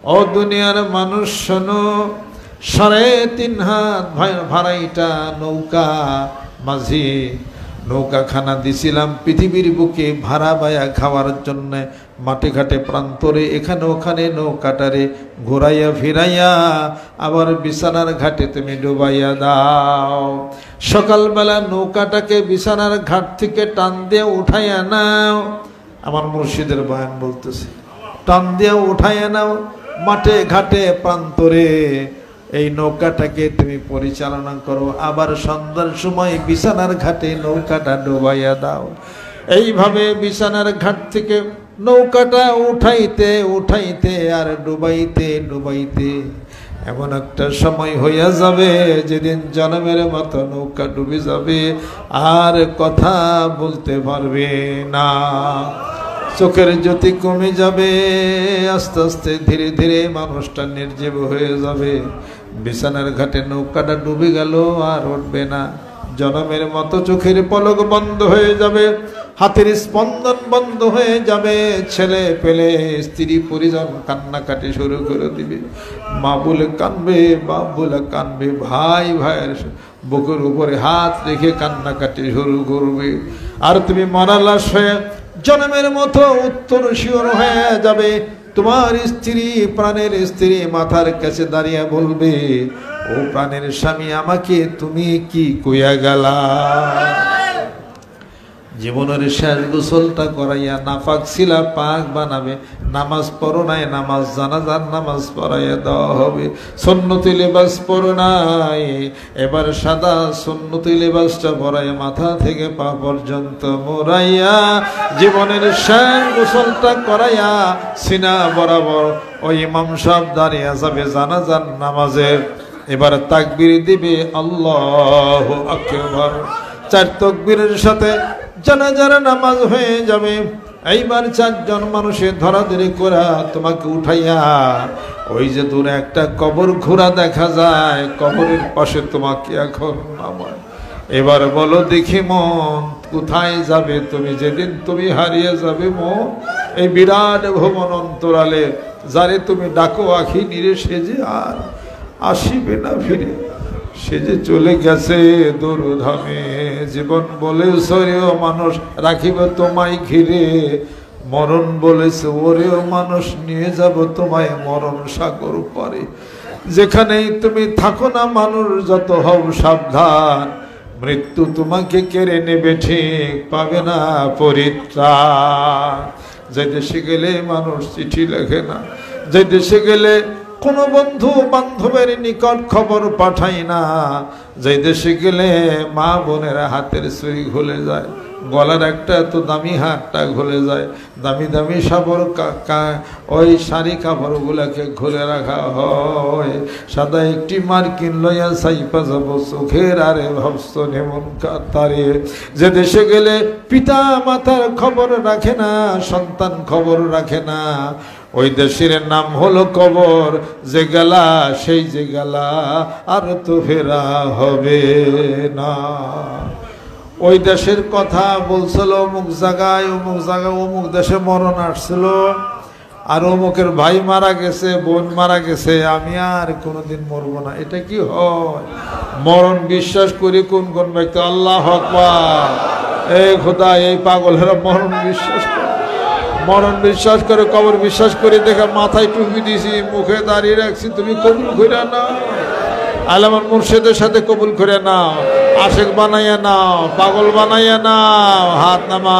ও দুনিয়ার মানুষ শোনো, 3.5 হাত ভাড়াইটা নৌকা মাঝি নৌকাখানা দিছিলাম পৃথিবীর বুকে ভাড়া বায়া খাওয়ার জন্য, মাঠে ঘাটে প্রান্তরে এখানে ওখানে নৌকাটারে ঘোরাইয়া ফিরাইয়া আবার বিছানার ঘাটে তুমি ডুবাইয়া দাও। সকালবেলা নৌকাটাকে বিছানার ঘাট থেকে টান দিয়ে উঠাইয়া নাও। আমার মুর্শিদের বয়ান বলতেছে, টান দিয়ে উঠাইয়া নাও, মাঠে ঘাটে প্রান্তরে এই নৌকাটাকে তুমি পরিচালনা করো। আবার সন্ধ্যার সময় বিছানার ঘাটে নৌকাটা ডুবাইয়া দাও। এইভাবে বিছানার ঘাট থেকে নৌকাটা উঠাইতে উঠাইতে আর ডুবাইতে ডুবাইতে এমন একটা সময় হইয়া যাবে যেদিন জনমের মতো নৌকা ডুবে যাবে, আর কথা বলতে পারবে না। চোখের জ্যোতি কমে যাবে, আস্তে আস্তে ধীরে ধীরে মানুষটা নির্জীব হয়ে যাবে। বিছানার ঘাটে নৌকাটা ডুবে গেল, আর উঠবে না। জনমের মতো চোখের পলক বন্ধ হয়ে যাবে, হাতের স্পন্দন বন্ধ হয়ে যাবে। ছেলে পেলে স্ত্রী পরিজন কান্নাকাটি শুরু করে দিবে। মা বলে কানবে, বাপ বলে কানবে, ভাই ভাইয়ের বুকের উপরে হাত রেখে কান্নাকাটি শুরু করবে। আর তুমি মরা লাশ হয়ে জনমের মতো উত্তর শিওর হয়ে যাবে। তোমার স্ত্রী, প্রাণের স্ত্রী মাথার কাছে দাঁড়িয়ে বলবে, ও প্রাণের স্বামী, আমাকে তুমি কি কইয়া গেলা? জীবনের শেষ গোসলটা করাইয়া নাপাক ছিলা পাক বানাবে। নামাজ পড়ো নাই, নামাজ জানাজার নামাজ পড়াইয়া দেওয়া হবে। সুন্নতি লেবাস পড়ো নাই, এবার সাদা সুন্নতি লেবাসটা পরাইয়া মাথা থেকে পা পর্যন্ত মোড়াইয়া জীবনের শেষ গোসলটা করাইয়া সিনা বরাবর ওই ইমাম সাহেব দাঁড়িয়ে যাবে জানাজার নামাজের। এবার তাকবীর দিবে, আল্লাহু আকবার। 4 তাকবীরের সাথে জানাজার নামাজ হয়ে যাবে। এইবার 4 জন মানুষের ধরাধরি করা তোমাকে উঠাইয়া ওই যে দূরে একটা কবর ঘোরা দেখা যায়, কবরের পাশে তোমাকে এখন নামায়। এবার বলো দেখি মন, কোথায় যাবে তুমি যেদিন তুমি হারিয়ে যাবে মন? এই বিরাট ভুবন অন্তরালে যারে তুমি ডাকো আখি নিরে, সে যে আর আসিবে না ফিরে, সে যে চলে গেছে দূরধামে। জীবন বলে সরেও মানুষ রাখিবে তোমায় ঘিরে, মরণ বলেছে ওরেও মানুষ নিয়ে যাব তোমায় মরণ সাগর পারে। যেখানেই তুমি থাকো না মানুষ যত হও সাবধান, মৃত্যু তোমাকে কেড়ে নেবে, ঠিক পাবে না পরিত্রাণ। যে দেশে গেলে মানুষ চিঠি লেখে না, যে দেশে গেলে কোনো বন্ধু বান্ধবের নিকট খবর পাঠাই না, যে দেশে গেলে মা বোনেরা হাতের সুই খুলে যায়, গলার একটা এত দামি হারটা খুলে যায়, দামি দামি সাবর ওই শাড়ি কাপড়গুলাকে খুলে রাখা হয়। সাদা একটি মার্কিন লইয়া সাইপা যাব চোখের আরে ভাবস নেমন কাতারে। যে দেশে গেলে পিতা মাতার খবর রাখে না, সন্তান খবর রাখে না, ওই দেশের নাম হলো কবর। যে গেলা সেই যে গেলা, আর তো ফেরা হবে না। ওই দেশের কথা বলছিল, অমুক জায়গায় অমুক দেশে মরণ আসছিল, আর অমুকের ভাই মারা গেছে, বোন মারা গেছে, আমি আর কোনোদিন মরবো না। এটা কি হয়? মরণ বিশ্বাস করি কোন কোন ব্যক্তি, আল্লাহু আকবার। এই খোদা, এই পাগলেরা মরণ বিশ্বাস করে, মরণ বিশ্বাস করে, কবর বিশ্বাস করে। দেখে মাথায় টুপি দিছি, মুখে দাঁড়িয়ে রাখছি, তুমি কবুল করে নাও। আলামার মুর্শিদের সাথে কবুল করে নাও, আশেক বানাইয়া নাও, পাগল বানাইয়া নাও, হাত নামা।